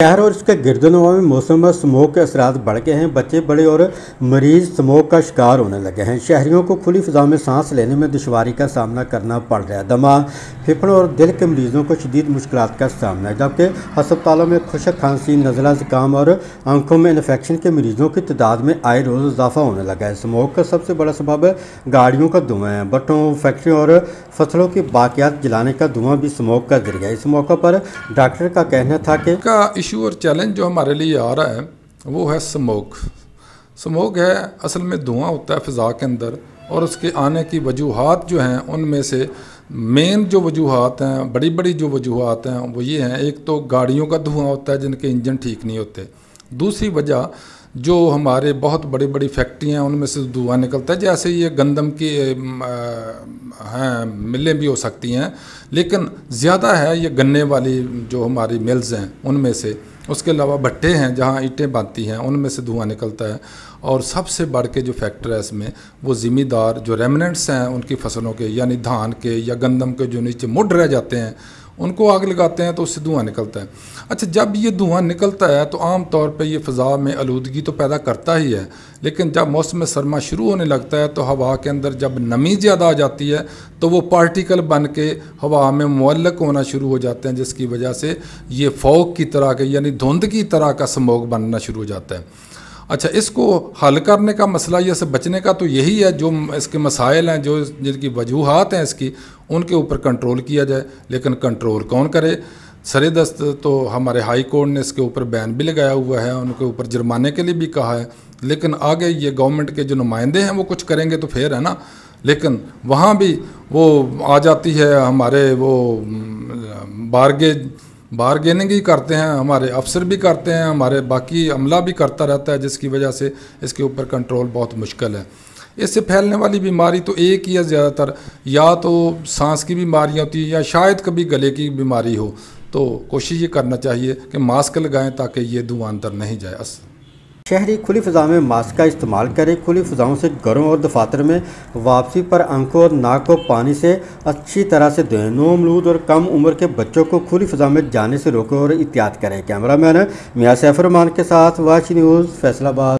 शहर और इसके गिरदनुमा में मौसम में स्मोक के असरात बढ़ गए हैं। बच्चे बड़े और मरीज स्मोक का शिकार होने लगे हैं। शहरियों को खुली फिजा में सांस लेने में दुश्वारी का सामना करना पड़ रहा है। दमा, फेफड़ों और दिल के मरीजों को शदीद मुश्किलात का सामना है, जबकि अस्पतालों में खुशक खांसी, नज़ला, ज़ुकाम और आंखों में इन्फेक्शन के मरीजों की तादाद में आए रोज़ इजाफा होने लगा है। स्मोक का सबसे बड़ा सबब गाड़ियों का धुआं है। भट्टों, फैक्ट्रियों और फसलों की बाकियात जलाने का धुआं भी स्मोक का जरिया है। इस मौके पर डॉक्टर का कहना था कि इशू और चैलेंज जो हमारे लिए आ रहा है वो है स्मोक। स्मोक है असल में धुआं होता है फ़िज़ा के अंदर, और उसके आने की वजूहात जो हैं उनमें से मेन जो वजूहात हैं, बड़ी बड़ी जो वजूहात हैं वो ये हैं। एक तो गाड़ियों का धुआं होता है जिनके इंजन ठीक नहीं होते। दूसरी वजह जो हमारे बहुत बड़ी बड़ी फैक्ट्रियाँ हैं उनमें से धुआं निकलता है। जैसे ये गंदम की हैं मिलें भी हो सकती हैं, लेकिन ज़्यादा है ये गन्ने वाली जो हमारी मिल्स हैं उनमें से। उसके अलावा भट्टे हैं जहाँ ईंटें बनती हैं उनमें से धुआं निकलता है। और सबसे बढ़ के जो फैक्टर है इसमें वो ज़िम्मेदार जो रेमनेंट्स हैं उनकी फसलों के, यानी धान के या गंदम के जो नीचे मुड रह जाते हैं उनको आग लगाते हैं तो उससे धुआं निकलता है। अच्छा, जब ये धुआं निकलता है तो आम तौर पे ये फ़िज़ा में आलूदगी तो पैदा करता ही है, लेकिन जब मौसम सरमा शुरू होने लगता है तो हवा के अंदर जब नमी ज़्यादा आ जाती है तो वो पार्टिकल बन के हवा में मुअल्लक होना शुरू हो जाते हैं, जिसकी वजह से ये फॉग की तरह के यानी धुंध की तरह का स्मोक बनना शुरू हो जाता है। अच्छा, इसको हल करने का मसला या से बचने का तो यही है, जो इसके मसाइल हैं, जो जिनकी वजूहात हैं इसकी, उनके ऊपर कंट्रोल किया जाए। लेकिन कंट्रोल कौन करे? सरेदस्त तो हमारे हाई कोर्ट ने इसके ऊपर बैन भी लगाया हुआ है, उनके ऊपर जुर्माने के लिए भी कहा है। लेकिन आगे ये गवर्नमेंट के जो नुमाइंदे हैं वो कुछ करेंगे तो फिर है ना, लेकिन वहाँ भी वो आ जाती है हमारे वो बारगेनिंग ही करते हैं, हमारे अफसर भी करते हैं, हमारे बाकी अमला भी करता रहता है, जिसकी वजह से इसके ऊपर कंट्रोल बहुत मुश्किल है। इससे फैलने वाली बीमारी तो एक ही है ज़्यादातर, या तो सांस की बीमारियाँ होती है या शायद कभी गले की बीमारी हो। तो कोशिश ये करना चाहिए कि मास्क लगाएं ताकि ये धुआं अंदर नहीं जाए। शहरी खुली फ़िज़ा में मास्क का इस्तेमाल करें। खुली फ़िज़ाओं से घरों और दफातर में वापसी पर आंखों और नाक को पानी से अच्छी तरह से धोएं। नौमलूद और कम उम्र के बच्चों को खुली फ़िज़ा में जाने से रोकें और एहतियात करें। कैमरामैन मियां सैफ रहमान के साथ वाच न्यूज़, फैसलाबाद।